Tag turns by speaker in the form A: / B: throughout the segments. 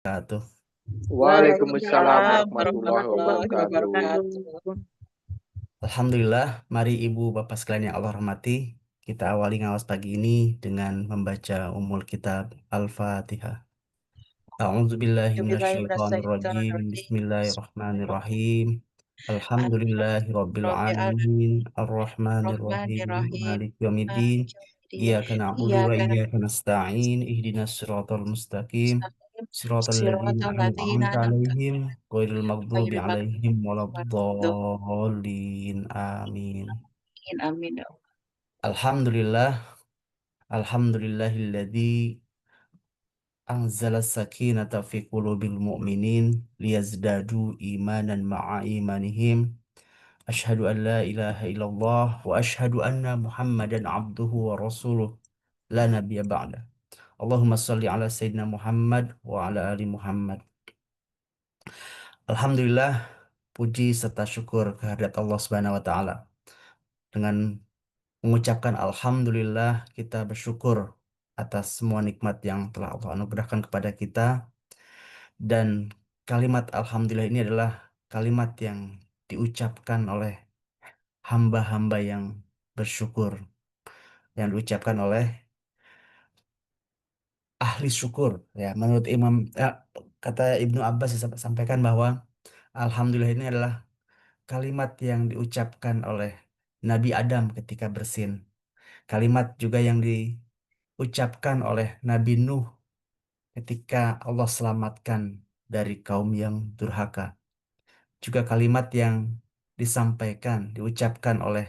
A: Wabarakatuh.
B: Waalaikumsalam
C: Waalaikumsalam
B: warahmatullahi
C: warahmatullahi
B: wabarakatuh.
C: wabarakatuh.
A: Alhamdulillah, mari Ibu Bapak sekalian yang Allah hormati, kita awali ngawas pagi ini dengan membaca Ummul Kitab Al-Fatihah. A'udzu billahi
C: Bismillahi
A: minasyaitonir rajim.
C: minasyaitonirrajim.
A: Bismillahirrahmanirrahim. Alhamdulillahirabbil
C: Alhamdulillahirabbil
A: alamin, arrahmanir rahim,
C: rahim.
A: maliki yaumiddin.
C: Maliki yaumiddin.
A: Iyyaka na'budu wa
C: Iyyaka
A: iyyaka
C: na'budu
A: nasta'in. Ihdinas siratal mustaqim.
C: nasta'in.
A: Siratal ladzina
C: Shiratal ladzina
A: an'amta
C: an'amta 'alaihim
A: 'alaihim ghairil maghdubi
C: ghairil
A: 'alaihim
C: maghdubi 'alaihim
A: waladdallin. Amin.
C: waladdallin. Amin.
A: Alhamdulillah, alhamdulillahilladzi anzala sakinata fi qulubil mu'minin liyazdadu imanan ma'a imanihim. Asyhadu an la ilaha illallah wa asyhadu anna Muhammadan abduhu wa rasuluh la nabiyya ba'da. Allahumma shalli ala sayyidina Muhammad wa ala ali Muhammad. Alhamdulillah, puji serta syukur kehadirat Allah Subhanahu wa taala. Dengan mengucapkan alhamdulillah, kita bersyukur atas semua nikmat yang telah Allah anugerahkan kepada kita, dan kalimat alhamdulillah ini adalah kalimat yang diucapkan oleh hamba-hamba yang bersyukur, yang diucapkan oleh ahli syukur, ya. Menurut kata Ibnu Abbas disampaikan bahwa alhamdulillah ini adalah kalimat yang diucapkan oleh Nabi Adam ketika bersin. Kalimat juga yang diucapkan oleh Nabi Nuh ketika Allah selamatkan dari kaum yang durhaka. Juga kalimat yang diucapkan oleh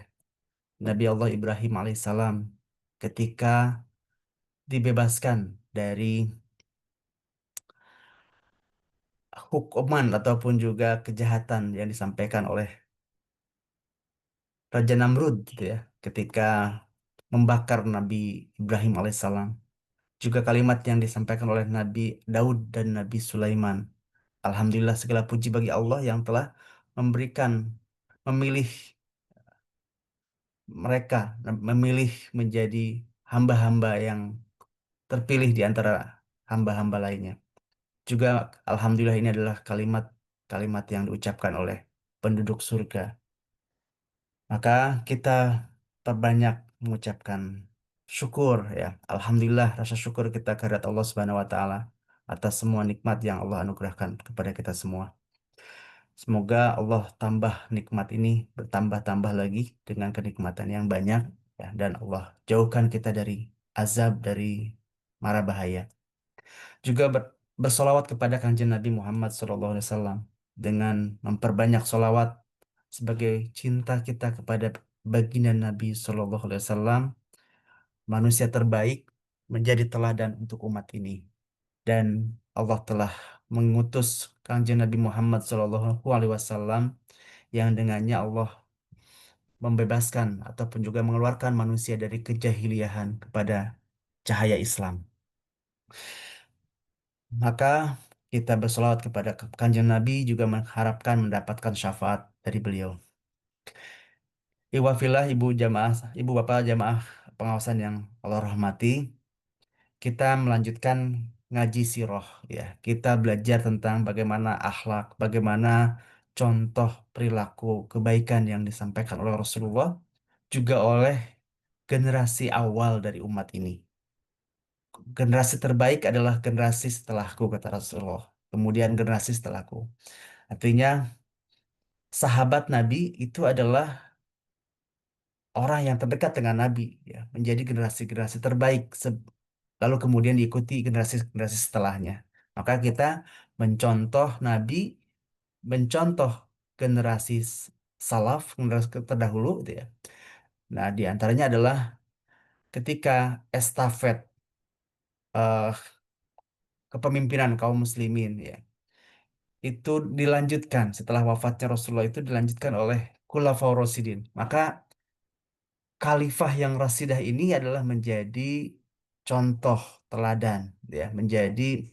A: Nabi Allah Ibrahim alaihissalam ketika dibebaskan dari hukuman ataupun juga kejahatan yang disampaikan oleh Raja Namrud gitu ya, ketika membakar Nabi Ibrahim alaihissalam. Juga kalimat yang disampaikan oleh Nabi Daud dan Nabi Sulaiman. Alhamdulillah, segala puji bagi Allah yang telah memberikan, memilih mereka, memilih menjadi hamba-hamba yang terpilih di antara hamba-hamba lainnya. Juga Alhamdulillah ini adalah kalimat-kalimat yang diucapkan oleh penduduk surga. Maka kita perbanyak mengucapkan syukur, ya. Alhamdulillah, rasa syukur kita kehadirat Allah Subhanahu wa taala atas semua nikmat yang Allah anugerahkan kepada kita semua. Semoga Allah tambah nikmat ini bertambah-tambah lagi dengan kenikmatan yang banyak, ya, dan Allah jauhkan kita dari azab, dari mara bahaya. Juga bersolawat kepada Kanjeng Nabi Muhammad SAW dengan memperbanyak solawat sebagai cinta kita kepada baginda Nabi SAW, manusia terbaik, menjadi teladan untuk umat ini. Dan Allah telah mengutus Kanjeng Nabi Muhammad SAW yang dengannya Allah membebaskan ataupun juga mengeluarkan manusia dari kejahiliahan kepada cahaya Islam. Maka kita bersolawat kepada Kanjeng Nabi juga mengharapkan mendapatkan syafaat dari beliau. Iwafillah, ibu jamaah, ibu bapak jamaah pengawasan yang Allah rahmati, kita melanjutkan ngaji sirah, ya. Kita belajar tentang bagaimana akhlak, bagaimana contoh perilaku kebaikan yang disampaikan oleh Rasulullah, juga oleh generasi awal dari umat ini. Generasi terbaik adalah generasi setelahku, kata Rasulullah. Kemudian generasi setelahku. Artinya sahabat Nabi itu adalah orang yang terdekat dengan Nabi, ya, menjadi generasi-generasi terbaik. Lalu kemudian diikuti generasi-generasi setelahnya. Maka kita mencontoh Nabi, mencontoh generasi salaf, generasi terdahulu, gitu ya. Nah, di antaranya adalah ketika estafet eh, kepemimpinan kaum muslimin, ya, itu dilanjutkan setelah wafatnya Rasulullah, itu dilanjutkan oleh Khulafaur Rasyidin. Maka khalifah yang Rasidah ini adalah menjadi contoh teladan, ya, menjadi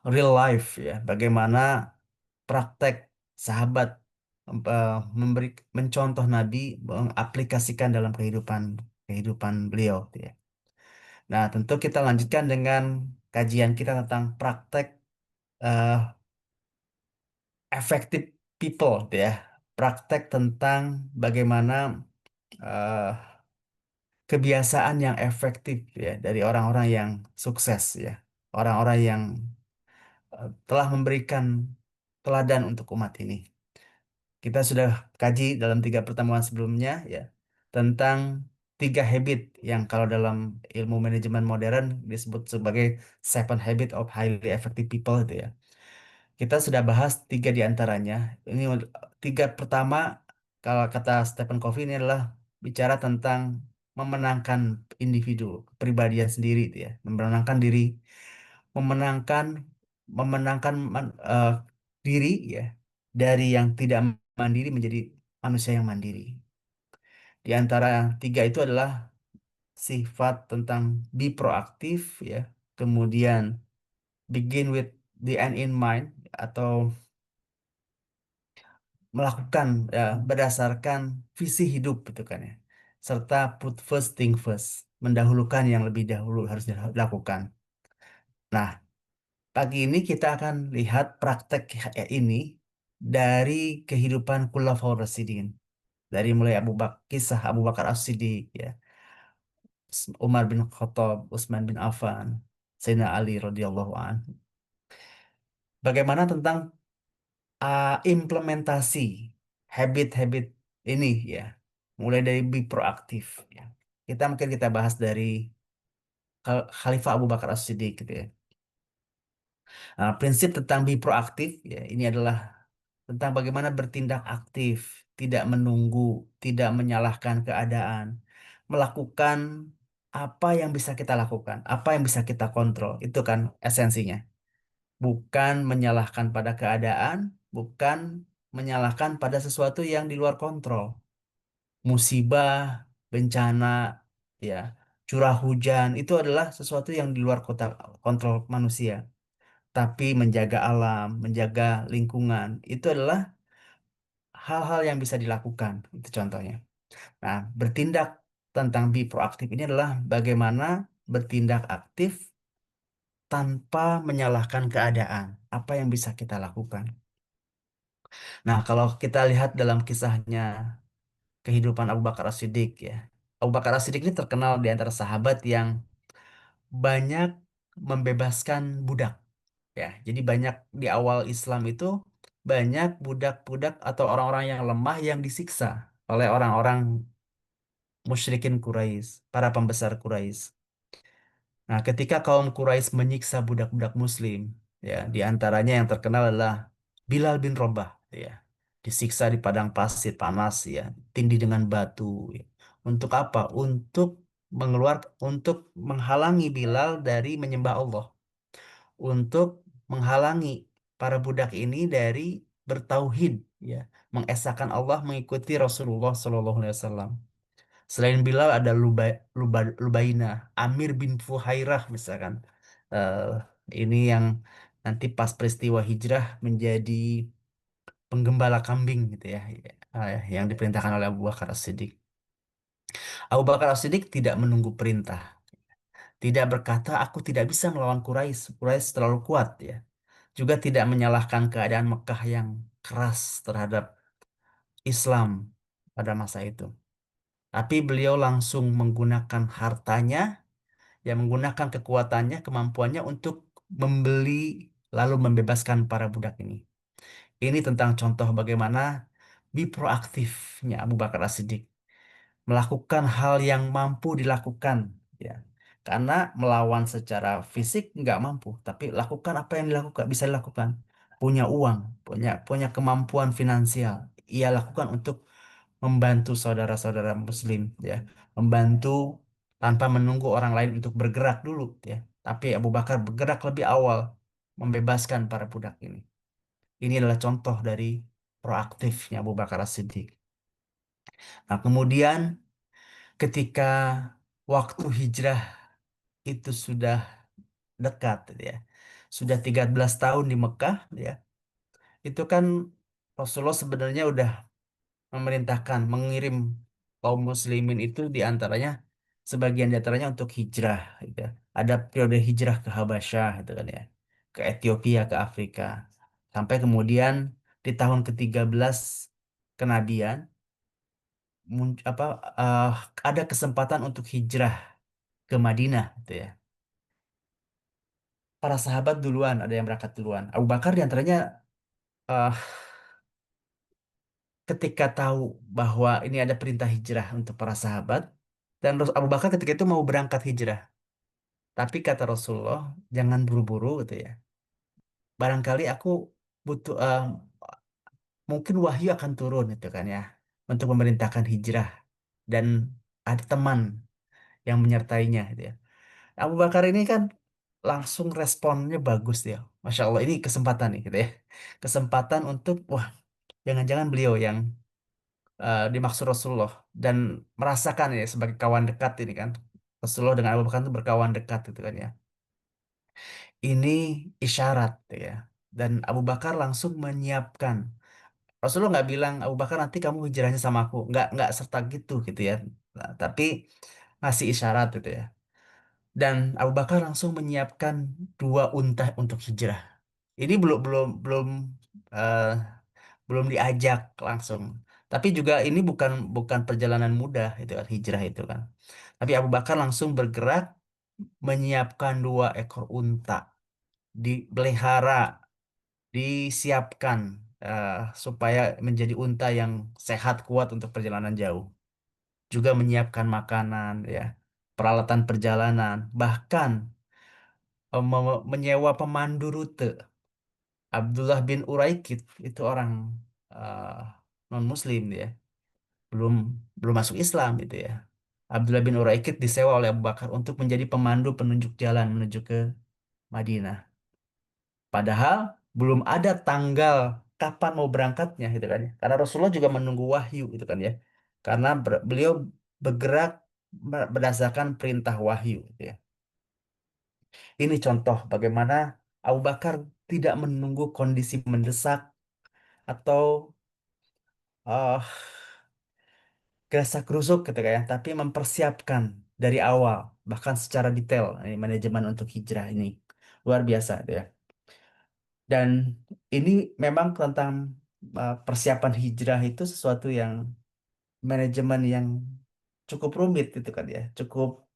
A: real life, ya, bagaimana praktek sahabat memberi mencontoh Nabi, mengaplikasikan dalam kehidupan kehidupan beliau, ya. Nah, tentu kita lanjutkan dengan kajian kita tentang praktek eh, effective people, gitu ya. Praktek tentang bagaimana eh, kebiasaan yang efektif ya dari orang-orang yang sukses ya. Orang-orang yang telah memberikan teladan untuk umat ini. Kita sudah kaji dalam 3 pertemuan sebelumnya ya tentang 3 habit yang kalau dalam ilmu manajemen modern disebut sebagai 7 habit of highly effective people itu ya. Kita sudah bahas 3 di antaranya. Ini 3 pertama kalau kata Stephen Covey ini adalah bicara tentang memenangkan individu, kepribadian sendiri itu ya, memenangkan diri, memenangkan memenangkan diri ya dari yang tidak mandiri menjadi manusia yang mandiri. Di antara 3 itu adalah sifat tentang be proaktif ya, kemudian begin with the end in mind atau melakukan ya berdasarkan visi hidup gitu kan ya, serta put first thing first, mendahulukan yang lebih dahulu harus dilakukan. Nah, pagi ini kita akan lihat praktek ini dari kehidupan Khulafaur Rasyidin. Dari mulai kisah Abu Bakar As-Siddiq, ya, Umar bin Khattab, Utsman bin Affan, Sayyidina Ali radhiyallahu an. Bagaimana tentang implementasi habit-habit ini ya, mulai dari be proaktif ya. Kita bahas dari Khalifah Abu Bakar As-Siddiq gitu ya. Prinsip tentang be proaktif ya, ini adalah tentang bagaimana bertindak aktif, tidak menunggu, tidak menyalahkan keadaan, melakukan apa yang bisa kita lakukan, apa yang bisa kita kontrol. Itu kan esensinya. Bukan menyalahkan pada keadaan, bukan menyalahkan pada sesuatu yang di luar kontrol. Musibah, bencana, ya, curah hujan, itu adalah sesuatu yang di luar kontrol manusia. Tapi menjaga alam, menjaga lingkungan, itu adalah hal-hal yang bisa dilakukan. Itu contohnya. Nah, bertindak tentang be proaktif ini adalah bagaimana bertindak aktif tanpa menyalahkan keadaan. Apa yang bisa kita lakukan? Nah, kalau kita lihat dalam kisahnya kehidupan Abu Bakar As-Siddiq ya. Abu Bakar As-Siddiq ini terkenal di antara sahabat yang banyak membebaskan budak ya. Jadi banyak di awal Islam itu banyak budak-budak atau orang-orang yang lemah yang disiksa oleh orang-orang musyrikin Quraisy, para pembesar Quraisy. Nah, ketika kaum Quraisy menyiksa budak-budak Muslim, ya, di antaranya yang terkenal adalah Bilal bin Rabah, ya, disiksa di padang pasir panas, ya, tindih dengan batu, ya. Untuk apa? Untuk menghalangi Bilal dari menyembah Allah, untuk menghalangi para budak ini dari bertauhid, ya, mengesahkan Allah, mengikuti Rasulullah SAW. Selain Bilal ada Lubaina, Amir bin Fuhairah misalkan. Eh, ini yang nanti pas peristiwa hijrah menjadi penggembala kambing gitu ya, yang diperintahkan oleh Abu Bakar As-Siddiq. Abu Bakar As-Siddiq tidak menunggu perintah, tidak berkata aku tidak bisa melawan Quraisy, Quraisy terlalu kuat ya. Juga tidak menyalahkan keadaan Mekah yang keras terhadap Islam pada masa itu. Tapi beliau langsung menggunakan hartanya, yang menggunakan kekuatannya, kemampuannya untuk membeli lalu membebaskan para budak ini. Ini tentang contoh bagaimana proaktifnya Abu Bakar As-Siddiq melakukan hal yang mampu dilakukan, ya. Karena melawan secara fisik nggak mampu, tapi lakukan apa yang dilakukan bisa dilakukan. Punya uang, punya kemampuan finansial, ia lakukan untuk membantu saudara-saudara Muslim, ya, membantu tanpa menunggu orang lain untuk bergerak dulu, ya. Tapi Abu Bakar bergerak lebih awal, membebaskan para budak ini. Ini adalah contoh dari proaktifnya Abu Bakar As-Siddiq. Nah, kemudian ketika waktu hijrah itu sudah dekat, ya, sudah 13 tahun di Mekah, ya, itu kan Rasulullah sebenarnya udah memerintahkan mengirim kaum muslimin itu diantaranya sebagian di antaranya untuk hijrah, gitu ya. Ada periode hijrah ke Habasyah, gitu kan ya, ke Ethiopia, ke Afrika, sampai kemudian di tahun ke-13 kenabian, apa, eh, ada kesempatan untuk hijrah ke Madinah, gitu ya. Para sahabat duluan, ada yang berangkat duluan. Abu Bakar di antaranya, eh, ketika tahu bahwa ini ada perintah hijrah untuk para sahabat, dan Abu Bakar ketika itu mau berangkat hijrah. Tapi kata Rasulullah, jangan buru-buru gitu ya. Barangkali aku butuh, mungkin wahyu akan turun itu kan ya, untuk memerintahkan hijrah dan ada teman yang menyertainya gitu ya. Abu Bakar ini kan langsung responnya bagus ya. Masya Allah, ini kesempatan nih gitu ya. Kesempatan untuk, wah, jangan-jangan beliau yang dimaksud Rasulullah, dan merasakan ya sebagai kawan dekat ini kan. Rasulullah dengan Abu Bakar itu berkawan dekat gitu kan ya. Ini isyarat ya. Dan Abu Bakar langsung menyiapkan. Rasulullah nggak bilang, Abu Bakar nanti kamu hijrahnya sama aku. Nggak serta gitu ya. Nah, tapi ngasih isyarat gitu ya. Dan Abu Bakar langsung menyiapkan 2 unta untuk hijrah. Ini belum belum belum eh, belum diajak langsung. Tapi juga ini bukan bukan perjalanan mudah itu kan, hijrah itu kan. Tapi Abu Bakar langsung bergerak menyiapkan 2 ekor unta, dipelihara, disiapkan, eh, supaya menjadi unta yang sehat kuat untuk perjalanan jauh. Juga menyiapkan makanan ya, peralatan perjalanan, bahkan menyewa pemandu rute. Abdullah bin Uraikid itu orang non Muslim dia, belum belum masuk Islam itu ya. Abdullah bin Uraikid disewa oleh Abu Bakar untuk menjadi pemandu penunjuk jalan menuju ke Madinah. Padahal belum ada tanggal kapan mau berangkatnya gitu kan ya. Karena Rasulullah juga menunggu wahyu gitu kan ya. Karena beliau bergerak berdasarkan perintah wahyu gitu ya. Ini contoh bagaimana Abu Bakar tidak menunggu kondisi mendesak atau uh, gerusuk gitu kan ya, tapi mempersiapkan dari awal, bahkan secara detail, ini manajemen untuk hijrah ini luar biasa gitu ya. Dan ini memang tentang persiapan hijrah itu sesuatu yang manajemen yang cukup rumit itu kan ya, cukup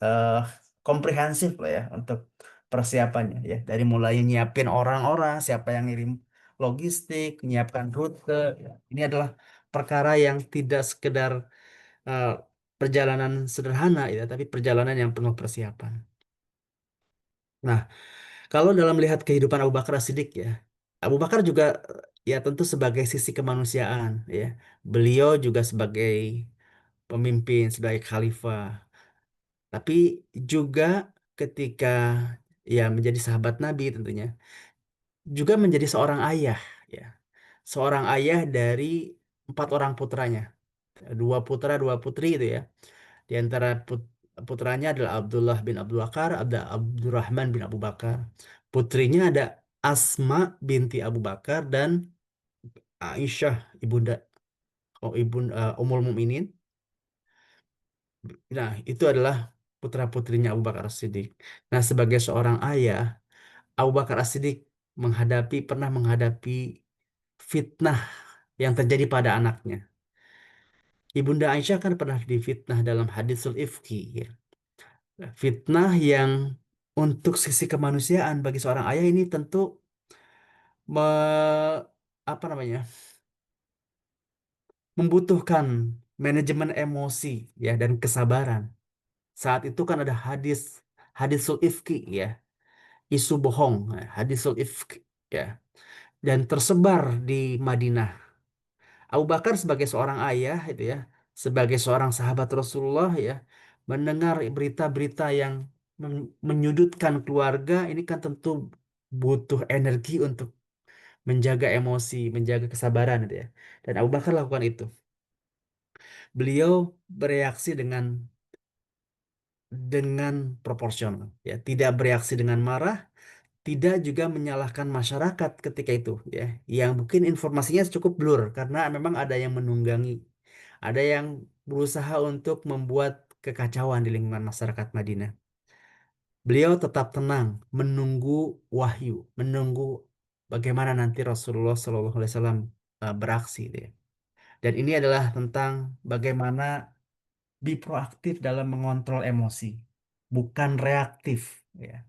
A: eh, komprehensif lah ya untuk persiapannya ya. Dari mulai nyiapin orang-orang, siapa yang ngirim logistik, menyiapkan rute. Ya. Ini adalah perkara yang tidak sekedar eh, perjalanan sederhana ya, tapi perjalanan yang penuh persiapan. Nah, kalau dalam melihat kehidupan Abu Bakar As-Siddiq ya, Abu Bakar juga ya tentu sebagai sisi kemanusiaan ya. Beliau juga sebagai pemimpin, sebagai khalifah, tapi juga ketika ya menjadi sahabat Nabi tentunya, juga menjadi seorang ayah ya. Seorang ayah dari 4 orang putranya, 2 putra, 2 putri itu ya. Di antara putranya adalah Abdullah bin Abu Bakar, ada Abdurrahman bin Abu Bakar. Putrinya ada Asma binti Abu Bakar dan Aisyah ibunda, Ummul Mukminin. Nah, itu adalah putra-putrinya Abu Bakar As-Siddiq. Nah, sebagai seorang ayah, Abu Bakar As-Siddiq pernah menghadapi fitnah yang terjadi pada anaknya. Ibunda Aisyah kan pernah difitnah dalam hadisul ifki ya. Fitnah yang untuk sisi kemanusiaan bagi seorang ayah ini tentu me- apa namanya, membutuhkan manajemen emosi ya dan kesabaran. Saat itu kan ada hadisul ifki ya, isu bohong, hadisul ifki ya, dan tersebar di Madinah. Abu Bakar sebagai seorang ayah itu ya, sebagai seorang sahabat Rasulullah ya, mendengar berita-berita yang menyudutkan keluarga ini kan tentu butuh energi untuk menjaga emosi, menjaga kesabaran itu ya. Dan Abu Bakar lakukan itu. Beliau bereaksi dengan proporsional ya, tidak bereaksi dengan marah, tidak juga menyalahkan masyarakat ketika itu ya, yang mungkin informasinya cukup blur karena memang ada yang menunggangi, ada yang berusaha untuk membuat kekacauan di lingkungan masyarakat Madinah. Beliau tetap tenang menunggu wahyu, menunggu bagaimana nanti Rasulullah SAW beraksi, gitu ya. Dan ini adalah tentang bagaimana proaktif dalam mengontrol emosi, bukan reaktif, ya.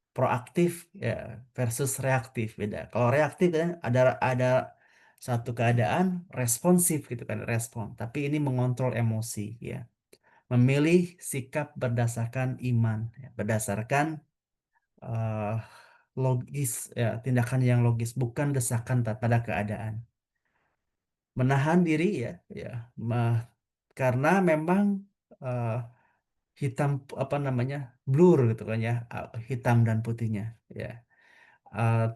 A: Proaktif ya versus reaktif beda. Kalau reaktif kan ada satu keadaan responsif gitu kan, respon. Tapi ini mengontrol emosi, ya. Memilih sikap berdasarkan iman, ya. Berdasarkan eh, logis, ya, tindakan yang logis, bukan desakan pada keadaan. Menahan diri, ya, ya, ma- karena memang eh, hitam apa namanya blur gitu kan, ya, hitam dan putihnya, ya. Eh,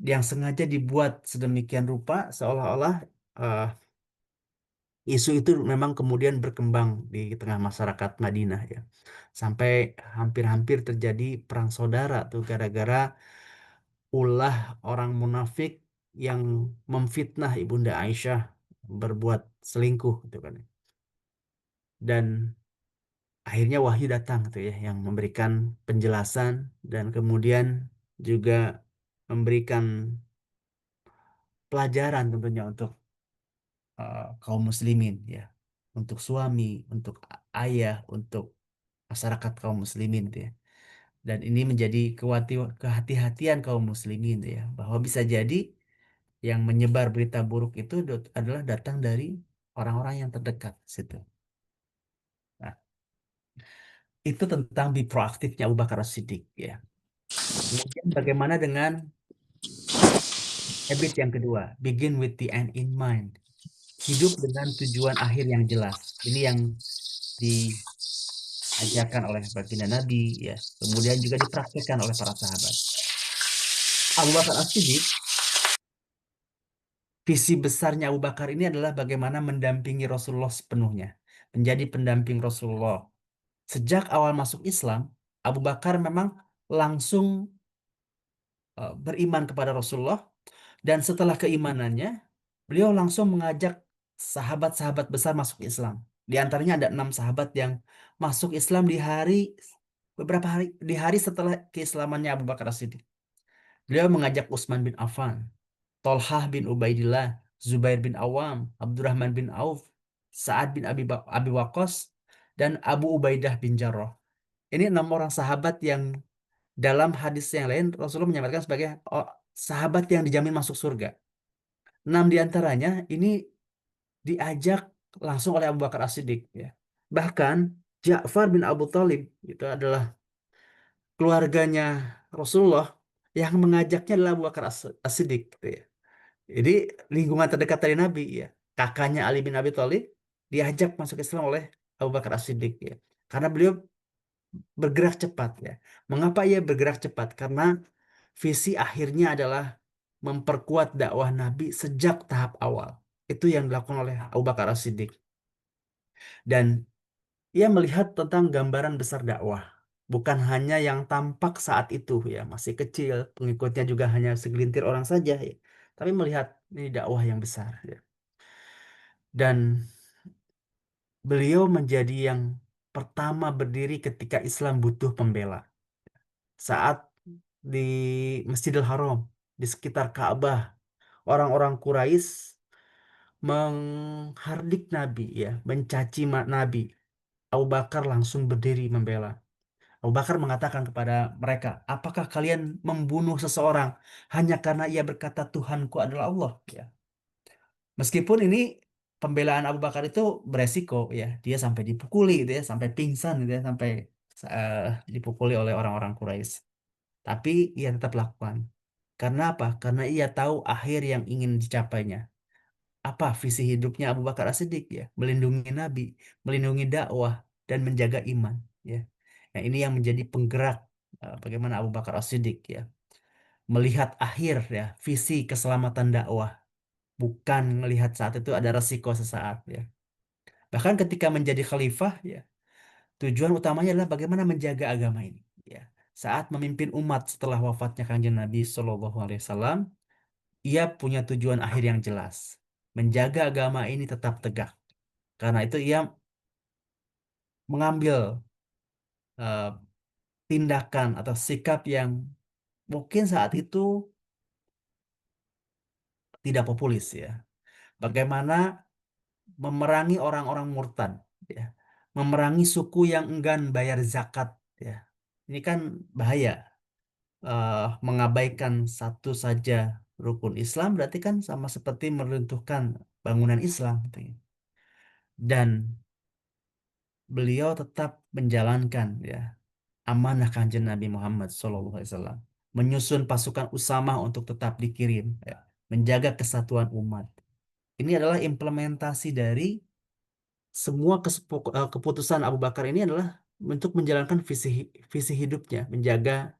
A: yang sengaja dibuat sedemikian rupa seolah-olah eh, isu itu memang kemudian berkembang di tengah masyarakat Madinah, ya. Sampai hampir-hampir terjadi perang saudara tuh gara-gara ulah orang munafik yang memfitnah Ibunda Aisyah berbuat selingkuh gitu kan. Dan akhirnya wahyu datang tuh, ya, yang memberikan penjelasan dan kemudian juga memberikan pelajaran tentunya untuk kaum muslimin, ya, untuk suami, untuk ayah, untuk masyarakat kaum muslimin, gitu ya. Dan ini menjadi kehati-hatian kaum muslimin, gitu ya, bahwa bisa jadi yang menyebar berita buruk itu adalah datang dari orang-orang yang terdekat situ. Nah, itu tentang proaktifnya Abu Bakar As-Siddiq, ya. Kemudian bagaimana dengan habit yang kedua, begin with the end in mind, hidup dengan tujuan akhir yang jelas. Ini yang diajarkan oleh baginda Nabi, ya. Kemudian juga dipraktikkan oleh para sahabat. Abu Bakar As-Siddiq, visi besarnya Abu Bakar ini adalah bagaimana mendampingi Rasulullah sepenuhnya, menjadi pendamping Rasulullah. Sejak awal masuk Islam, Abu Bakar memang langsung beriman kepada Rasulullah, dan setelah keimanannya, beliau langsung mengajak sahabat-sahabat besar masuk Islam. Di antaranya ada 6 sahabat yang masuk Islam beberapa hari di hari setelah keislamannya Abu Bakar As-Siddiq. Beliau mengajak Utsman bin Affan, Tolhah bin Ubaidillah, Zubair bin Awam, Abdurrahman bin Auf, Sa'ad bin Abi Waqqas, dan Abu Ubaidah bin Jarrah. Ini 6 orang sahabat yang dalam hadis yang lain Rasulullah menyampaikan sebagai sahabat yang dijamin masuk surga. 6 di antaranya ini diajak langsung oleh Abu Bakar As-Siddiq, ya. Bahkan Ja'far bin Abu Thalib itu adalah keluarganya Rasulullah, yang mengajaknya adalah Abu Bakar As-Siddiq, gitu, ya. Jadi lingkungan terdekat dari Nabi, ya. Kakaknya Ali bin Abi Thalib diajak masuk Islam oleh Abu Bakar As-Siddiq, ya. Karena beliau bergerak cepat, ya. Mengapa ia bergerak cepat? Karena visi akhirnya adalah memperkuat dakwah Nabi sejak tahap awal. Itu yang dilakukan oleh Abu Bakar As-Siddiq. Dan ia melihat tentang gambaran besar dakwah. Bukan hanya yang tampak saat itu, ya, masih kecil, pengikutnya juga hanya segelintir orang saja, ya. Tapi melihat ini dakwah yang besar, ya. Dan beliau menjadi yang pertama berdiri ketika Islam butuh pembela. Saat di Masjidil Haram, di sekitar Ka'bah, orang-orang Quraisy menghardik Nabi, ya, mencaci Nabi. Abu Bakar langsung berdiri membela. Abu Bakar mengatakan kepada mereka, apakah kalian membunuh seseorang hanya karena ia berkata Tuhanku adalah Allah? Ya. Meskipun ini pembelaan Abu Bakar itu beresiko, ya, dia sampai dipukuli, gitu ya, sampai pingsan, gitu ya, sampai eh, dipukuli oleh orang-orang Quraisy. Tapi ia tetap lakukan. Karena apa? Karena ia tahu akhir yang ingin dicapainya. Apa visi hidupnya Abu Bakar As-Siddiq, ya? Melindungi Nabi, melindungi dakwah, dan menjaga iman, ya. Nah, ini yang menjadi penggerak bagaimana Abu Bakar As-Siddiq, ya, melihat akhir, ya, visi keselamatan dakwah, bukan melihat saat itu ada resiko sesaat, ya. Bahkan ketika menjadi khalifah, ya, tujuan utamanya adalah bagaimana menjaga agama ini, ya. Saat memimpin umat setelah wafatnya Kanjeng Nabi Shallallahu Alaihi Wasallam, ia punya tujuan akhir yang jelas, menjaga agama ini tetap tegak. Karena itu ia mengambil eh, tindakan atau sikap yang mungkin saat itu tidak populis ya. Bagaimana memerangi orang-orang murtad ya. Memerangi suku yang enggan bayar zakat ya. Ini kan bahaya. Mengabaikan satu saja rukun Islam berarti kan sama seperti meruntuhkan bangunan Islam gitu ya. Dan beliau tetap menjalankan ya amanah kanjeng Nabi Muhammad SAW, menyusun pasukan Usama untuk tetap dikirim ya, menjaga kesatuan umat. Ini adalah implementasi dari semua keputusan Abu Bakar ini adalah untuk menjalankan visi hidupnya, menjaga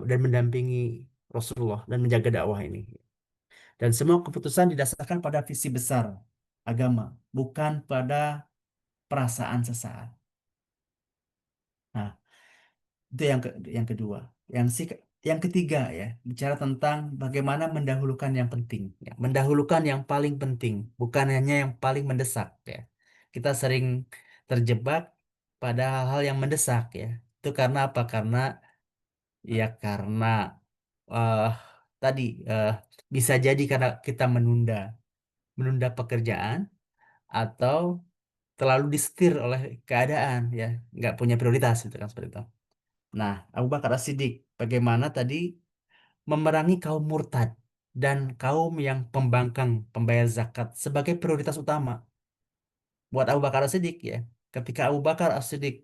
A: dan mendampingi Rasulullah dan menjaga dakwah ini. Dan semua keputusan didasarkan pada visi besar agama, bukan pada perasaan sesaat. Nah, itu yang kedua. Yang si yang ketiga ya, bicara tentang bagaimana mendahulukan yang penting, ya. Mendahulukan yang paling penting, bukan hanya yang paling mendesak ya. Kita sering terjebak pada hal-hal yang mendesak ya. Itu karena apa? Karena eh, tadi eh, bisa jadi karena kita menunda pekerjaan atau terlalu disetir oleh keadaan ya, nggak punya prioritas itu kan seperti itu. Nah, Abu Bakar As-Siddiq bagaimana tadi memerangi kaum murtad dan kaum yang pembangkang pembayar zakat sebagai prioritas utama buat Abu Bakar As-Siddiq ya. Ketika Abu Bakar As-Siddiq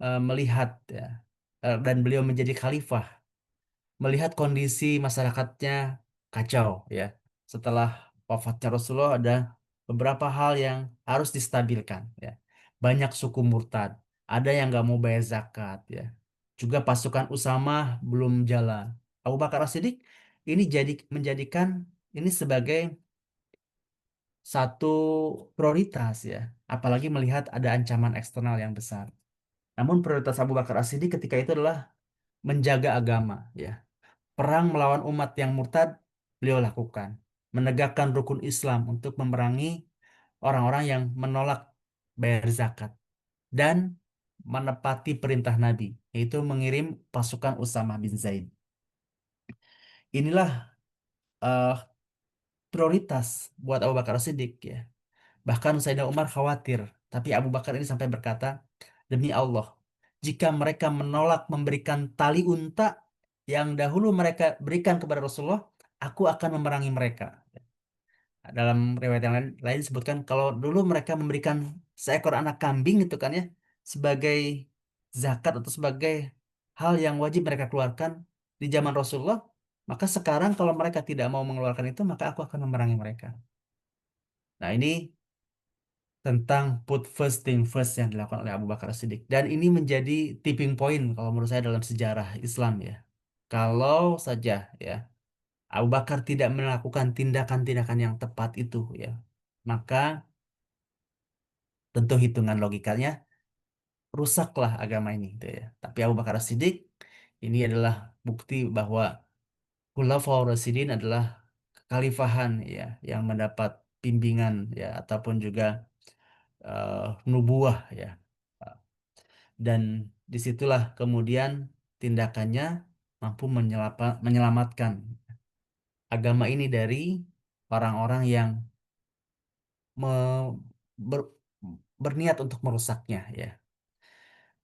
A: melihat ya, dan beliau menjadi khalifah, melihat kondisi masyarakatnya kacau ya. Setelah wafatnya Rasulullah ada beberapa hal yang harus distabilkan ya. Banyak suku murtad, ada yang nggak mau bayar zakat ya. Juga pasukan Usama belum jalan. Abu Bakar As-Siddiq ini menjadikan ini sebagai satu prioritas ya, apalagi melihat ada ancaman eksternal yang besar. Namun prioritas Abu Bakar As-Siddiq ketika itu adalah menjaga agama ya. Perang melawan umat yang murtad beliau lakukan. Menegakkan rukun Islam untuk memerangi orang-orang yang menolak bayar zakat. Dan menepati perintah Nabi, yaitu mengirim pasukan Usama bin Zaid. Inilah eh, prioritas buat Abu Bakar Siddiq ya. Bahkan Sayyidina Umar khawatir, tapi Abu Bakar ini sampai berkata, demi Allah, jika mereka menolak memberikan tali unta yang dahulu mereka berikan kepada Rasulullah, aku akan memerangi mereka. Dalam riwayat yang lain disebutkan kalau dulu mereka memberikan seekor anak kambing itu kan ya sebagai zakat atau sebagai hal yang wajib mereka keluarkan di zaman Rasulullah, maka sekarang kalau mereka tidak mau mengeluarkan itu, maka aku akan memerangi mereka. Nah, ini tentang put first thing first yang dilakukan oleh Abu Bakar As-Siddiq. Dan ini menjadi tipping point kalau menurut saya dalam sejarah Islam ya. Kalau saja ya Abu Bakar tidak melakukan tindakan-tindakan yang tepat itu ya, maka tentu hitungan logikanya rusaklah agama ini gitu ya. Tapi Abu Bakar As-Siddiq ini adalah bukti bahwa Khulafaur Rasyidin adalah kekhalifahan ya yang mendapat bimbingan ya ataupun juga nubuah ya. Dan disitulah kemudian tindakannya mampu menyelamatkan agama ini dari orang-orang yang me- ber- berniat untuk merusaknya ya.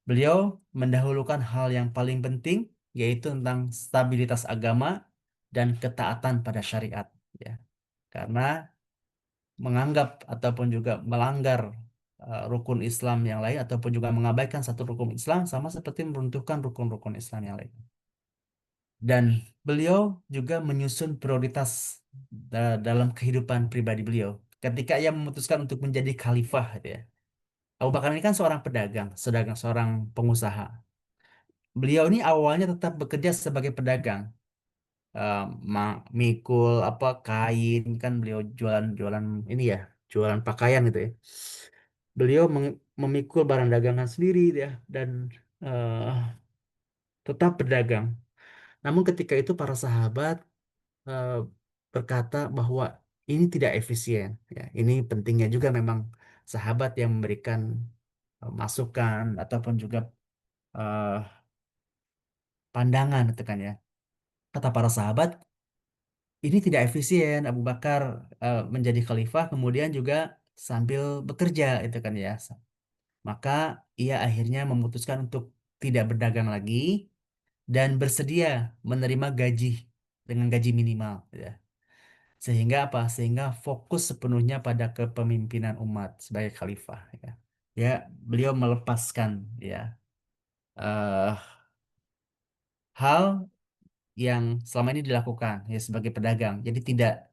A: Beliau mendahulukan hal yang paling penting yaitu tentang stabilitas agama dan ketaatan pada syariat ya. Karena menganggap ataupun juga melanggar rukun Islam yang lain ataupun juga mengabaikan satu rukun Islam sama seperti meruntuhkan rukun-rukun Islam yang lain. Dan beliau juga menyusun prioritas dalam kehidupan pribadi beliau. Ketika ia memutuskan untuk menjadi khalifah, gitu ya. Abu Bakar ini kan seorang pedagang, seorang pengusaha. Beliau ini awalnya tetap bekerja sebagai pedagang, Eh, mikul apa kain kan beliau jualan-jualan ini ya, jualan pakaian gitu ya. Beliau memikul barang dagangan sendiri ya dan eh, tetap berdagang. Namun ketika itu para sahabat eh, berkata bahwa ini tidak efisien. Ya, ini pentingnya juga memang sahabat yang memberikan masukan ataupun juga eh, pandangan gitu kan ya. Kata para sahabat, ini tidak efisien Abu Bakar menjadi khalifah kemudian juga sambil bekerja itu kan ya. Maka ia akhirnya memutuskan untuk tidak berdagang lagi dan bersedia menerima gaji dengan gaji minimal ya. Sehingga apa? Sehingga fokus sepenuhnya pada kepemimpinan umat sebagai khalifah ya. Ya, beliau melepaskan ya eh, hal yang selama ini dilakukan ya sebagai pedagang. Jadi tidak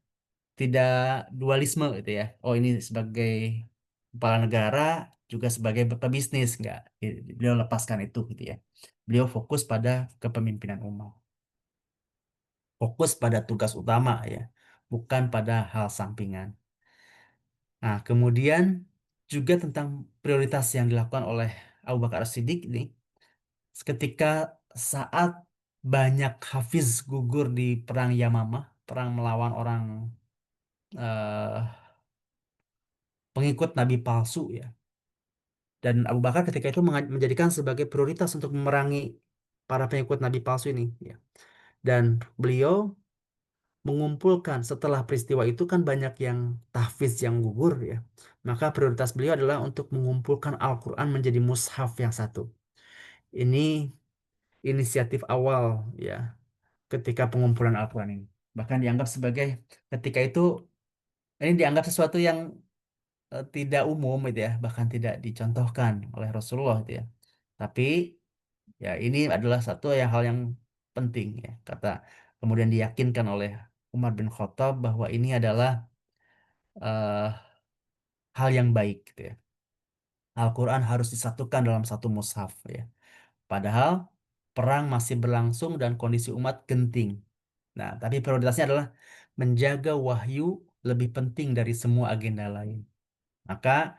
A: tidak dualisme gitu ya. Oh, ini sebagai kepala negara juga sebagai pebisnis enggak. Beliau lepaskan itu gitu ya. Beliau fokus pada kepemimpinan umat. Fokus pada tugas utama ya, bukan pada hal sampingan. Nah, kemudian juga tentang prioritas yang dilakukan oleh Abu Bakar As-Siddiq ini, ketika saat banyak hafiz gugur di perang Yamamah, perang melawan orang eh, pengikut Nabi palsu ya. Dan Abu Bakar ketika itu menjadikan sebagai prioritas untuk memerangi para pengikut Nabi palsu ini ya. Dan beliau mengumpulkan setelah peristiwa itu kan banyak yang tahfiz yang gugur ya. Maka prioritas beliau adalah untuk mengumpulkan Al-Quran menjadi mushaf yang satu. Ini inisiatif awal ya ketika pengumpulan Al-Quran ini. Bahkan dianggap sebagai ketika itu ini dianggap sesuatu yang tidak umum gitu ya, bahkan tidak dicontohkan oleh Rasulullah gitu ya. Tapi ya ini adalah satu hal yang penting ya. Kemudian diyakinkan oleh Umar bin Khattab bahwa ini adalah eh, hal yang baik gitu ya. Al-Quran harus disatukan dalam satu mushaf ya. Padahal perang masih berlangsung dan kondisi umat genting. Nah, tapi prioritasnya adalah menjaga wahyu lebih penting dari semua agenda lain. Maka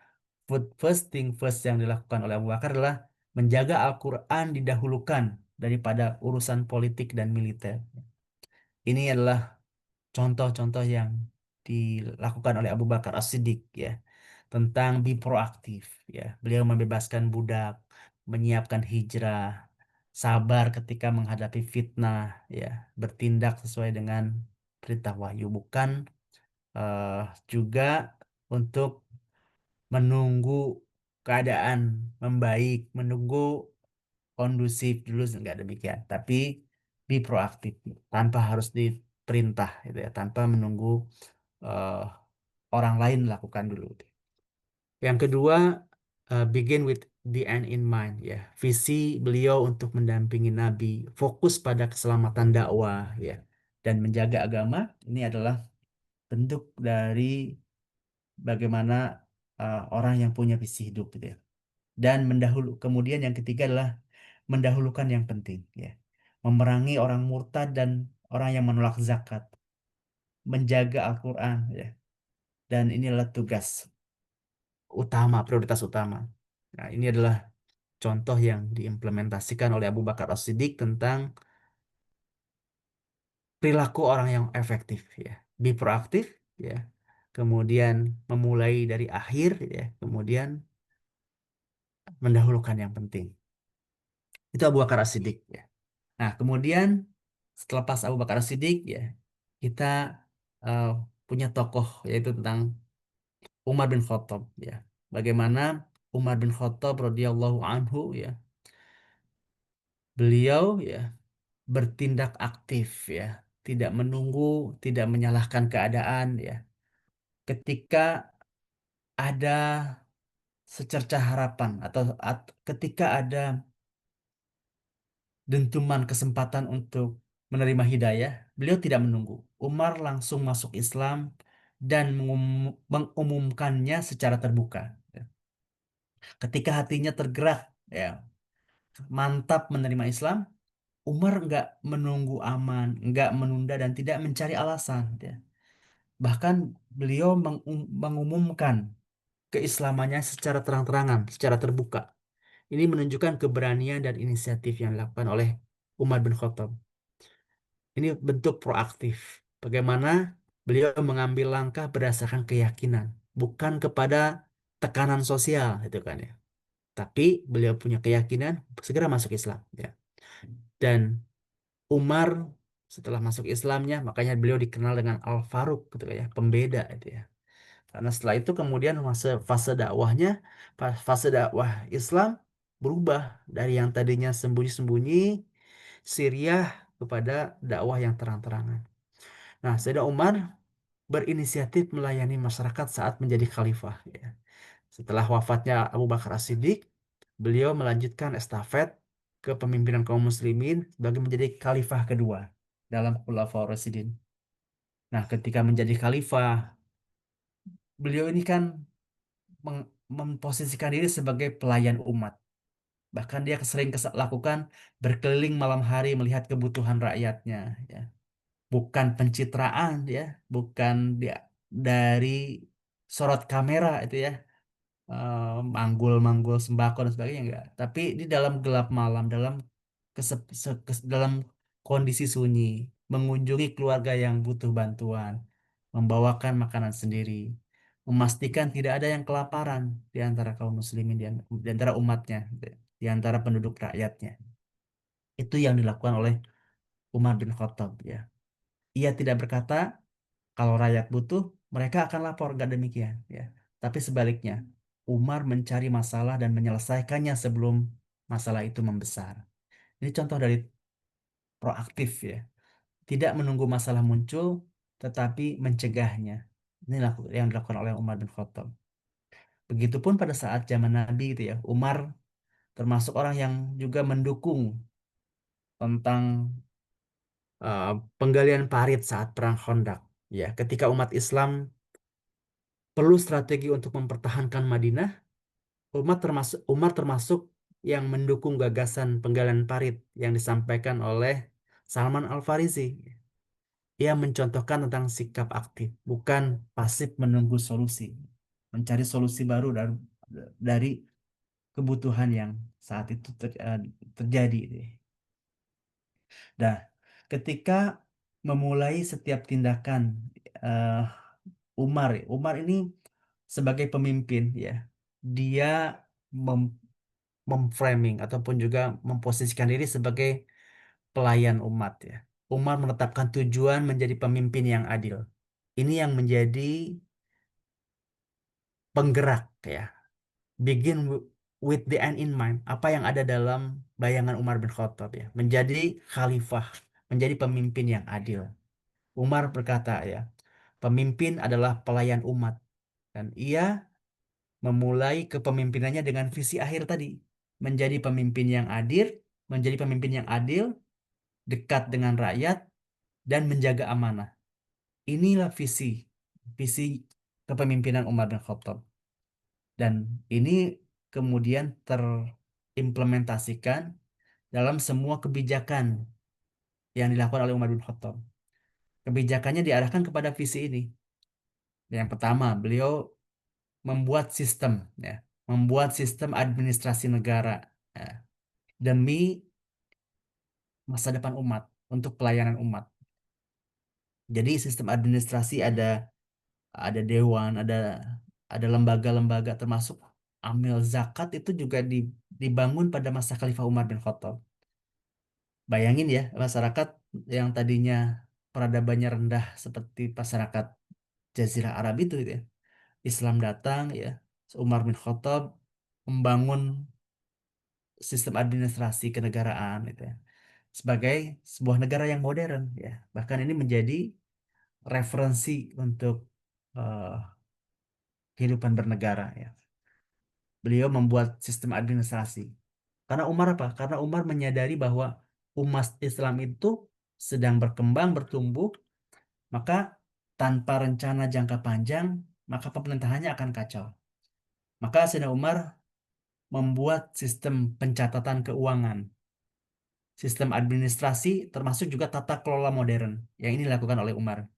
A: first thing first yang dilakukan oleh Abu Bakar adalah menjaga Al-Quran didahulukan daripada urusan politik dan militer. Ini adalah contoh-contoh yang dilakukan oleh Abu Bakar As-Siddiq ya tentang be proaktif ya. Beliau membebaskan budak, menyiapkan hijrah, sabar ketika menghadapi fitnah ya, bertindak sesuai dengan perintah wahyu bukan eh, juga untuk menunggu keadaan membaik, menunggu kondusif dulu enggak demikian, tapi be proaktif tanpa harus diperintah gitu ya, tanpa menunggu eh, orang lain lakukan dulu. Yang kedua, begin with the end in mind ya. Visi beliau untuk mendampingi Nabi, fokus pada keselamatan dakwah ya dan menjaga agama ini adalah bentuk dari bagaimana orang yang punya visi hidup gitu ya. Dan kemudian yang ketiga adalah mendahulukan yang penting ya. Memerangi orang murtad dan orang yang menolak zakat, menjaga Al-Qur'an ya. Dan ini adalah tugas utama, prioritas utama. Nah, ini adalah contoh yang diimplementasikan oleh Abu Bakar As-Siddiq tentang perilaku orang yang efektif ya. Be proaktif ya. Kemudian memulai dari akhir ya, kemudian mendahulukan yang penting. Itu Abu Bakar As-Siddiq ya. Nah, kemudian setelah pas Abu Bakar As-Siddiq ya, kita eh, punya tokoh yaitu tentang Umar bin Khattab ya. Bagaimana Umar bin Khattab radhiyallahu anhu ya, beliau ya bertindak aktif ya, tidak menunggu, tidak menyalahkan keadaan ya. Ketika ada secercah harapan ketika ada dentuman kesempatan untuk menerima hidayah, beliau tidak menunggu. Umar langsung masuk Islam dan mengumumkannya secara terbuka. Ya. Ketika hatinya tergerak, ya mantap menerima Islam, Umar nggak menunggu aman, nggak menunda dan tidak mencari alasan. Ya. Bahkan beliau mengumumkan keislamannya secara terang-terangan, secara terbuka. Ini menunjukkan keberanian dan inisiatif yang dilakukan oleh Umar bin Khattab. Ini bentuk proaktif. Bagaimana beliau mengambil langkah berdasarkan keyakinan, bukan kepada tekanan sosial, itu kan ya. Tapi beliau punya keyakinan segera masuk Islam, ya. Dan Umar setelah masuk Islamnya, makanya beliau dikenal dengan Al Faruq gitu ya, pembeda itu ya. Karena setelah itu kemudian fase dakwahnya, fase dakwah Islam berubah dari yang tadinya sembunyi-sembunyi Syriah kepada dakwah yang terang-terangan. Nah, Sayyidina Umar berinisiatif melayani masyarakat saat menjadi khalifah, ya. Setelah wafatnya Abu Bakar As-Siddiq, beliau melanjutkan estafet kepemimpinan kaum muslimin sebagai menjadi khalifah kedua dalam Khulafaur Rasyidin. Nah, ketika menjadi khalifah, beliau ini kan memposisikan diri sebagai pelayan umat. Bahkan dia sering lakukan berkeliling malam hari melihat kebutuhan rakyatnya, ya. Bukan pencitraan, ya, bukan dia dari sorot kamera itu ya, manggul-manggul sembako dan sebagainya enggak. Tapi di dalam gelap malam, dalam dalam kondisi sunyi, mengunjungi keluarga yang butuh bantuan, membawakan makanan sendiri, memastikan tidak ada yang kelaparan di antara kaum muslimin, di antara umatnya, di antara penduduk rakyatnya. Itu yang dilakukan oleh Umar bin Khattab, ya. Ia tidak berkata kalau rakyat butuh, mereka akan lapor, gak demikian, ya. Tapi sebaliknya, Umar mencari masalah dan menyelesaikannya sebelum masalah itu membesar. Ini contoh dari proaktif, ya. Tidak menunggu masalah muncul, tetapi mencegahnya. Ini yang dilakukan oleh Umar bin Khattab. Begitupun pada saat zaman Nabi itu ya, Umar termasuk orang yang juga mendukung tentang uh, penggalian parit saat perang Khandaq. Ya, ketika umat Islam perlu strategi untuk mempertahankan Madinah, Umar termasuk yang mendukung gagasan penggalian parit yang disampaikan oleh Salman Al-Farisi. Ia mencontohkan tentang sikap aktif, bukan pasif menunggu solusi, mencari solusi baru dari kebutuhan yang saat itu terjadi. Nah, ketika memulai setiap tindakan eh, Umar ini sebagai pemimpin, ya, dia mem- memframing ataupun juga memposisikan diri sebagai pelayan umat, ya. Umar menetapkan tujuan menjadi pemimpin yang adil. Ini yang menjadi penggerak, ya. Begin with the end in mind. Apa yang ada dalam bayangan Umar bin Khattab, ya. Menjadi khalifah, menjadi pemimpin yang adil. Umar berkata, ya, pemimpin adalah pelayan umat, dan ia memulai kepemimpinannya dengan visi akhir tadi, menjadi pemimpin yang adil, menjadi pemimpin yang adil, dekat dengan rakyat, dan menjaga amanah. Inilah visi kepemimpinan Umar bin Khattab. Dan ini kemudian terimplementasikan dalam semua kebijakan yang dilakukan oleh Umar bin Khattab. Kebijakannya diarahkan kepada visi ini. Yang pertama, beliau membuat sistem, ya, membuat sistem administrasi negara, ya, demi masa depan umat, untuk pelayanan umat. Jadi sistem administrasi ada dewan, ada lembaga-lembaga termasuk amil zakat itu juga dibangun pada masa Khalifah Umar bin Khattab. Bayangin ya, masyarakat yang tadinya peradabannya rendah seperti masyarakat Jazirah Arab itu, gitu ya. Islam datang, ya. Umar bin Khattab membangun sistem administrasi kenegaraan gitu ya. Sebagai sebuah negara yang modern, ya. Bahkan ini menjadi referensi untuk eh, kehidupan bernegara, ya. Beliau membuat sistem administrasi. Karena Umar apa? Karena Umar menyadari bahwa umat Islam itu sedang berkembang, bertumbuh, maka tanpa rencana jangka panjang, maka pemerintahannya akan kacau. Maka Sayyidina Umar membuat sistem pencatatan keuangan, sistem administrasi, termasuk juga tata kelola modern yang ini dilakukan oleh Umar.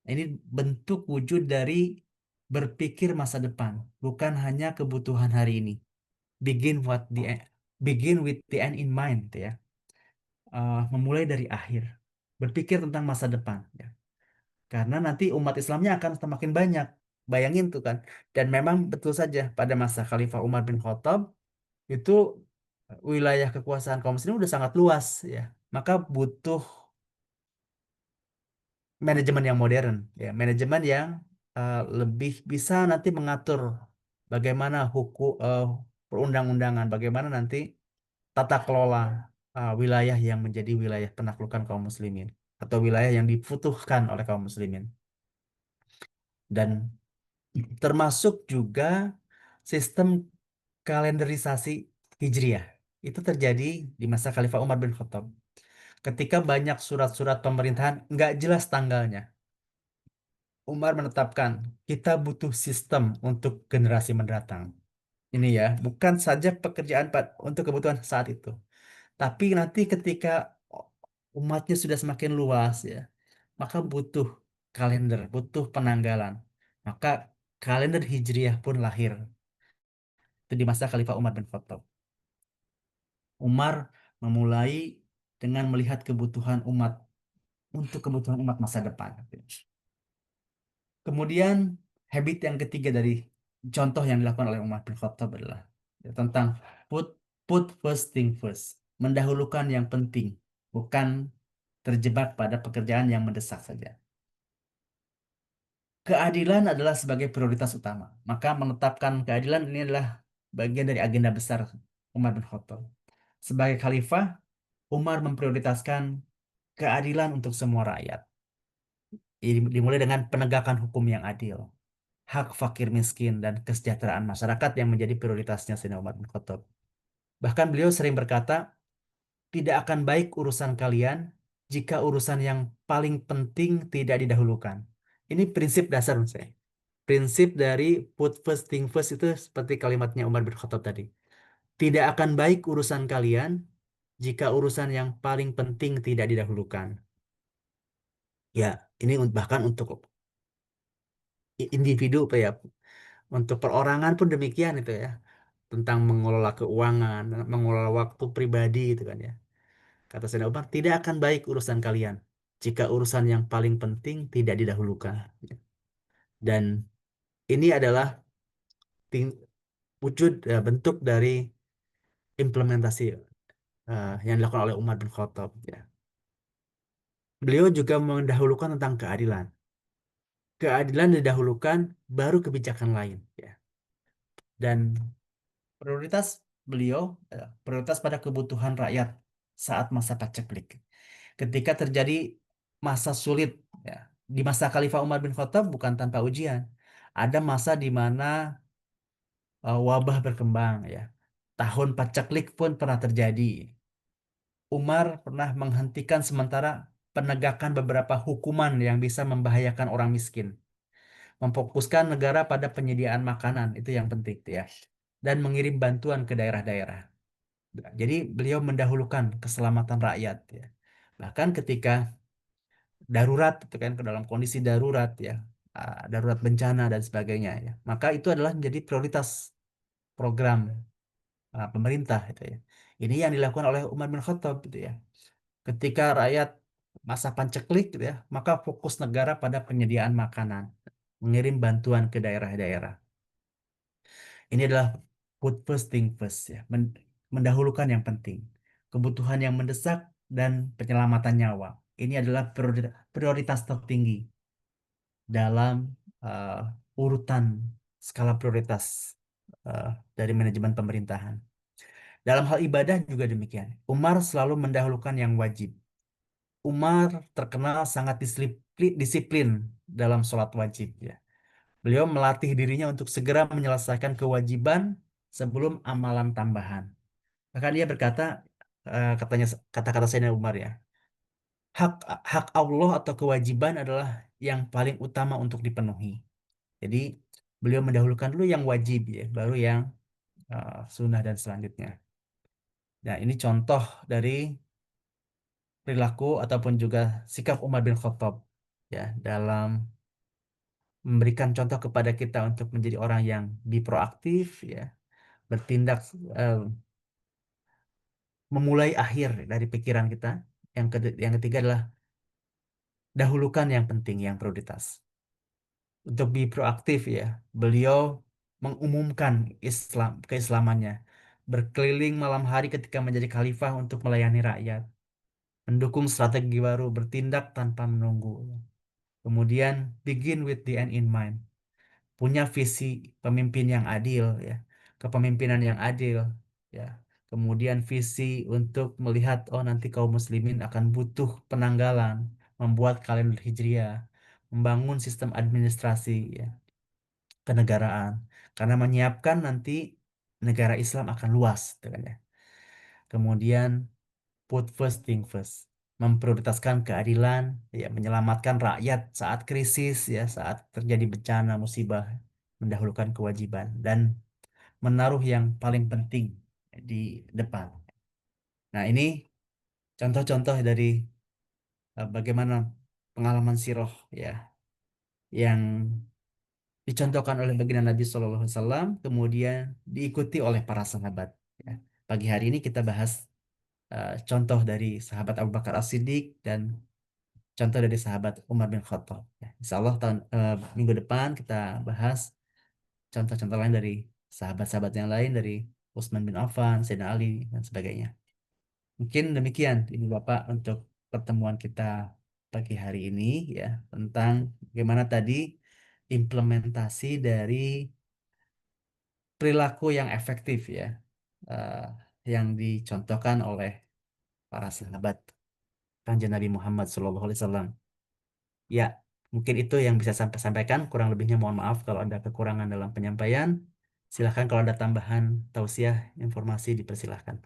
A: Ini bentuk wujud dari berpikir masa depan, bukan hanya kebutuhan hari ini. Begin what the begin with the end in mind, gitu ya. Memulai dari akhir, berpikir tentang masa depan, ya. Karena nanti umat Islamnya akan semakin banyak. Bayangin tuh kan. Dan memang betul saja pada masa Khalifah Umar bin Khattab, itu wilayah kekuasaan kaum muslimin udah sangat luas ya. Maka butuh manajemen yang modern ya, manajemen yang lebih bisa nanti mengatur bagaimana hukum, perundang-undangan, bagaimana nanti tata kelola wilayah yang menjadi wilayah penaklukan kaum muslimin atau wilayah yang dibutuhkan oleh kaum muslimin. Dan termasuk juga sistem kalenderisasi Hijriah. Itu terjadi di masa Khalifah Umar bin Khattab. Ketika banyak surat-surat pemerintahan nggak jelas tanggalnya, Umar menetapkan kita butuh sistem untuk generasi mendatang. Ini ya, bukan saja pekerjaan untuk kebutuhan saat itu, tapi nanti ketika umatnya sudah semakin luas ya, maka butuh kalender, butuh penanggalan. Maka kalender Hijriah pun lahir. Itu di masa Khalifah Umar bin Khattab. Umar memulai dengan melihat kebutuhan umat untuk kebutuhan umat masa depan. Kemudian habit yang ketiga dari contoh yang dilakukan oleh Umar bin Khattab adalah ya, tentang put put first thing first, mendahulukan yang penting, bukan terjebak pada pekerjaan yang mendesak saja. Keadilan adalah sebagai prioritas utama. Maka menetapkan keadilan ini adalah bagian dari agenda besar Umar bin Khattab. Sebagai khalifah, Umar memprioritaskan keadilan untuk semua rakyat. Dimulai dengan penegakan hukum yang adil, hak fakir miskin, dan kesejahteraan masyarakat yang menjadi prioritasnya Sayyidina Umar bin Khattab. Bahkan beliau sering berkata, tidak akan baik urusan kalian jika urusan yang paling penting tidak didahulukan. Ini prinsip dasar menurut saya. Prinsip dari put first thing first itu seperti kalimatnya Umar bin Khattab tadi. Tidak akan baik urusan kalian jika urusan yang paling penting tidak didahulukan. Ya, ini bahkan untuk individu apa ya, untuk perorangan pun demikian itu ya. Tentang mengelola keuangan, mengelola waktu pribadi itu kan ya. Kata Sayyidina Umar, tidak akan baik urusan kalian jika urusan yang paling penting tidak didahulukan. Dan ini adalah ting- wujud bentuk dari implementasi yang dilakukan oleh Umar bin Khattab. Ya. Beliau juga mendahulukan tentang keadilan. Keadilan didahulukan, baru kebijakan lain. Ya. Dan prioritas beliau prioritas pada kebutuhan rakyat saat masa paceklik. Ketika terjadi masa sulit, ya, di masa Khalifah Umar bin Khattab bukan tanpa ujian. Ada masa di mana wabah berkembang, ya. Tahun paceklik pun pernah terjadi. Umar pernah menghentikan sementara penegakan beberapa hukuman yang bisa membahayakan orang miskin. Memfokuskan negara pada penyediaan makanan, itu yang penting, ya. Dan mengirim bantuan ke daerah-daerah. Jadi beliau mendahulukan keselamatan rakyat, ya. Bahkan ketika darurat, itu kan ke dalam kondisi darurat ya, darurat bencana dan sebagainya ya. Maka itu adalah menjadi prioritas program pemerintah itu ya. Ini yang dilakukan oleh Umar bin Khattab gitu ya. Ketika rakyat masa panceklik gitu ya, maka fokus negara pada penyediaan makanan, mengirim bantuan ke daerah-daerah. Ini adalah put first thing first ya, mendahulukan yang penting, kebutuhan yang mendesak dan penyelamatan nyawa. Ini adalah prioritas tertinggi dalam urutan skala prioritas dari manajemen pemerintahan. Dalam hal ibadah juga demikian. Umar selalu mendahulukan yang wajib. Umar terkenal sangat disiplin dalam sholat wajib ya. Beliau melatih dirinya untuk segera menyelesaikan kewajiban sebelum amalan tambahan. Maka dia berkata, katanya kata-kata Sayyidina Umar ya, hak hak Allah atau kewajiban adalah yang paling utama untuk dipenuhi. Jadi beliau mendahulukan dulu yang wajib ya, baru yang sunnah dan selanjutnya. Nah, ini contoh dari perilaku ataupun juga sikap Umar bin Khattab ya dalam memberikan contoh kepada kita untuk menjadi orang yang proaktif ya, bertindak eh, memulai akhir dari pikiran kita. Yang ketiga adalah dahulukan yang penting, yang prioritas. Untuk proaktif ya, beliau mengumumkan keislamannya berkeliling malam hari ketika menjadi khalifah untuk melayani rakyat, mendukung strategi baru, bertindak tanpa menunggu. Kemudian begin with the end in mind, punya visi pemimpin yang adil ya, kepemimpinan yang adil ya. Kemudian visi untuk melihat oh nanti kaum muslimin akan butuh penanggalan, membuat kalender hijriah, membangun sistem administrasi ya, kenegaraan karena menyiapkan nanti negara Islam akan luas gitu kan ya. Kemudian put first thing first, memprioritaskan keadilan, ya, menyelamatkan rakyat saat krisis, ya, saat terjadi bencana, musibah, mendahulukan kewajiban, dan menaruh yang paling penting di depan. Nah, ini contoh-contoh dari bagaimana pengalaman siroh, ya, yang dicontohkan oleh baginda Nabi SAW, kemudian diikuti oleh para sahabat. Ya. Pagi hari ini kita bahas contoh dari sahabat Abu Bakar As-Siddiq dan contoh dari sahabat Umar bin Khattab. Ya, insya Allah minggu depan kita bahas contoh-contoh lain dari sahabat-sahabat yang lain dari Utsman bin Affan, Sayyidina Ali, dan sebagainya. Mungkin demikian Ibu Bapak untuk pertemuan kita pagi hari ini ya tentang bagaimana tadi implementasi dari perilaku yang efektif ya eh, yang dicontohkan oleh para sahabat Kanjeng Nabi Muhammad SAW. Ya, mungkin itu yang bisa sampai sampaikan. Kurang lebihnya mohon maaf kalau ada kekurangan dalam penyampaian. Silahkan kalau ada tambahan tausiah informasi dipersilahkan.